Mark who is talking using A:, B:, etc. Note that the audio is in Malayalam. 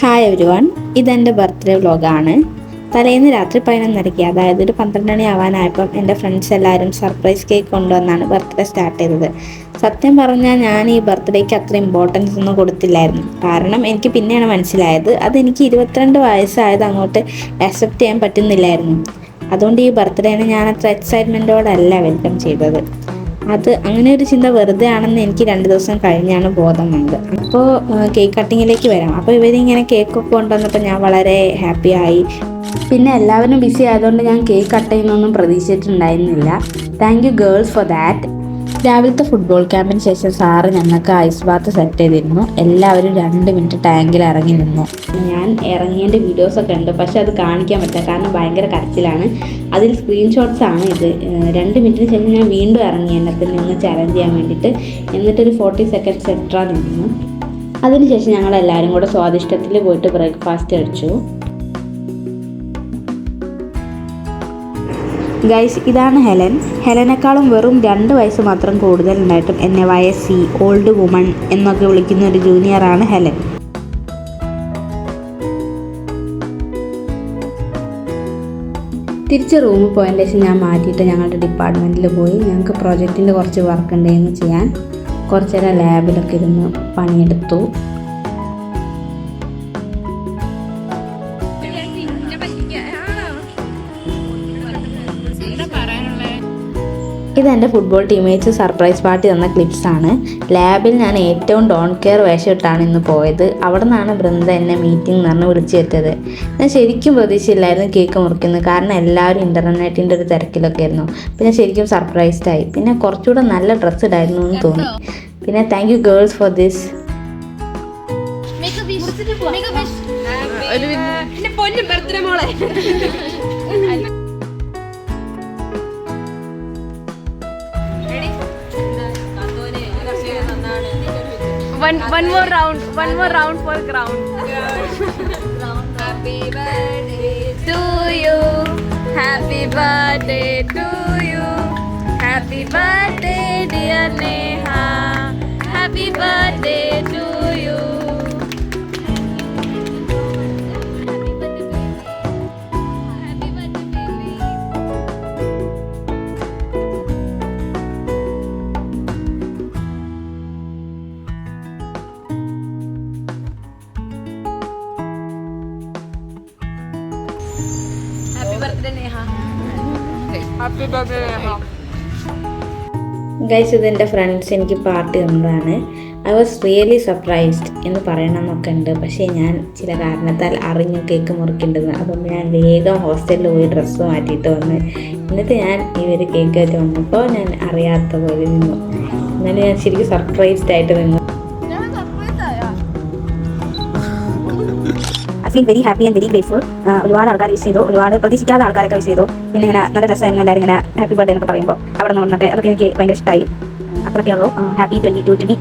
A: ഹായ് എവരി വൺ, ഇതെൻ്റെ ബർത്ത്ഡേ വ്ലോഗാണ്. തലേന്ന് രാത്രി 11:30, അതായത് ഒരു 12 മണി ആവാനായപ്പം എൻ്റെ ഫ്രണ്ട്സ് എല്ലാവരും സർപ്രൈസ് കേക്ക് കൊണ്ടുവന്നാണ് ബർത്ത്ഡേ സ്റ്റാർട്ട് ചെയ്തത്. സത്യം പറഞ്ഞാൽ ഞാൻ ഈ ബർത്ത്ഡേക്ക് അത്ര ഇമ്പോർട്ടൻസ് ഒന്നും കൊടുത്തില്ലായിരുന്നു. കാരണം എനിക്ക് പിന്നെയാണ് മനസ്സിലായത് അതെനിക്ക് 22 വയസ്സായത് അങ്ങോട്ട് അക്സെപ്റ്റ് ചെയ്യാൻ പറ്റുന്നില്ലായിരുന്നു. അതുകൊണ്ട് ഈ ബർത്ത്ഡേനെ ഞാൻ അത്ര എക്സൈറ്റ്മെൻറ്റോടല്ല വെൽക്കം ചെയ്തത്. അത് അങ്ങനെ ഒരു ചിന്ത വെറുതെ ആണെന്ന് എനിക്ക് 2 ദിവസം കഴിഞ്ഞാണ് ബോധം വന്നത്. അപ്പോൾ കേക്ക് കട്ടിങ്ങിലേക്ക് വരാം. അപ്പോൾ ഇവരിങ്ങനെ കേക്കൊക്കെ കൊണ്ടുവന്നപ്പോൾ ഞാൻ വളരെ ഹാപ്പിയായി. പിന്നെ എല്ലാവരും ബിസി ആയതുകൊണ്ട് ഞാൻ കേക്ക് കട്ട് ചെയ്യുന്നൊന്നും പ്രതീക്ഷിച്ചിട്ടുണ്ടായിരുന്നില്ല. Thank you girls for that. രാവിലത്തെ ഫുട്ബോൾ ക്യാമ്പിന് ശേഷം സാറ് ഞങ്ങൾക്ക് ഐസ് ബാത്ത് സെറ്റ് ചെയ്തിരുന്നു. എല്ലാവരും 2 മിനിറ്റ് ടാങ്കിൽ ഇറങ്ങി നിന്നു. ഞാൻ ഇറങ്ങിയതിൻ്റെ വീഡിയോസൊക്കെ ഉണ്ട്, പക്ഷെ അത് കാണിക്കാൻ പറ്റില്ല കാരണം ഭയങ്കര കരച്ചിലാണ്. അതിൽ സ്ക്രീൻഷോട്ട്സ് ആണ് ഇത്. 2 മിനിറ്റിന് ശേഷം ഞാൻ വീണ്ടും ഇറങ്ങി എണ്ണത്തിൽ നിന്ന് ചലഞ്ച് ചെയ്യാൻ വേണ്ടിയിട്ട്. എന്നിട്ടൊരു 40 സെക്കൻഡ്സ് എക്സ്ട്രാ നിന്നു. അതിനുശേഷം ഞങ്ങളെല്ലാവരും കൂടെ സ്വാദിഷ്ടത്തിൽ പോയിട്ട് ബ്രേക്ക്ഫാസ്റ്റ് കഴിച്ചു. ഗൈസ്, ഇതാണ് ഹെലൻ. ഹെലനേക്കാളും വെറും 2 വയസ്സ് മാത്രം കൂടുതലുണ്ടായിട്ടും എന്നെ വയസ്സി, ഓൾഡ് വുമൺ എന്നൊക്കെ വിളിക്കുന്ന ഒരു ജൂനിയറാണ് ഹെലൻ. തിരിച്ച് റൂമിൽ പോയതിന് ശേഷം ഞാൻ മാറ്റിയിട്ട് ഞങ്ങളുടെ ഡിപ്പാർട്ട്മെൻറ്റിൽ പോയി. ഞങ്ങൾക്ക് പ്രോജക്റ്റിൻ്റെ കുറച്ച് വർക്ക് ഉണ്ടായിരുന്നു ചെയ്യാൻ. കുറച്ച് നേരം ലാബിലൊക്കെ ഇരുന്ന് പണിയെടുത്തു. ഇതെൻ്റെ ഫുട്ബോൾ ടീമേറ്റ്സ് സർപ്രൈസ് പാർട്ടി തന്ന ക്ലിപ്സാണ്. ലാബിൽ ഞാൻ ഏറ്റവും ഡോൺ കെയർ വേഷം ഇട്ടാണ് ഇന്ന് പോയത്. അവിടെ നിന്നാണ് ബൃന്ദ എന്നെ മീറ്റിംഗ് എന്ന് പറഞ്ഞ് വിളിച്ചു വരുത്തത്. ഞാൻ ശരിക്കും പ്രതീക്ഷയില്ലായിരുന്നു കേക്ക് മുറിക്കുന്നത്, കാരണം എല്ലാവരും ഇൻ്റർനെറ്റിൻ്റെ ഒരു തിരക്കിലൊക്കെ ആയിരുന്നു. പിന്നെ ശരിക്കും സർപ്രൈസ്ഡായി. പിന്നെ കുറച്ചുകൂടെ നല്ല ഡ്രസ്സ് ഇടായിരുന്നു എന്ന് തോന്നി. പിന്നെ thank you girls for this.
B: One more round for ground. Happy birthday to you. Happy birthday to you. Happy birthday dear Neha. Happy birthday to you.
A: Guys, ഇതെൻ്റെ ഫ്രണ്ട്സ് എനിക്ക് പാർട്ടി തന്നതാണ്. ഐ വാസ് റിയലി സർപ്രൈസ്ഡ് എന്ന് പറയണമെന്നൊക്കെ ഉണ്ട്. പക്ഷേ ഞാൻ ചില കാരണത്താൽ അറിഞ്ഞു കേക്ക് മുറിക്കേണ്ടത്. അതുകൊണ്ട് ഞാൻ വേഗം ഹോസ്റ്റലിൽ പോയി ഡ്രസ്സ് മാറ്റിയിട്ട് വന്ന്. എന്നിട്ട് ഞാൻ ഇവർ കേക്ക് ആയിട്ട് വന്നപ്പോൾ ഞാൻ അറിയാത്ത പോലെ നിന്നു. എന്നാലും ഞാൻ ശരിക്കും സർപ്രൈസ്ഡ് ആയിട്ട് നിന്നു. I feel very happy and very grateful. ഒരുപാട് ആൾക്കാർ വിഷ് ചെയ്തു, ഒരുപാട് പ്രതീക്ഷിക്കാത്ത ആൾക്കാരൊക്കെ വിഷ് ചെയ്തു. പിന്നെ ഇങ്ങനെ നല്ല രസമായിരുന്നു എല്ലാവരും ഇങ്ങനെ ഹാപ്പി ബർത്ത്ഡേ എന്നൊക്കെ പറയുമ്പോൾ അവിടെ നിന്ന് വന്നിട്ട് അതൊക്കെ എനിക്ക് ഭയങ്കര ഇഷ്ടമായി. അത്രയൊക്കെ ഉള്ളൂ. Happy 22 to me.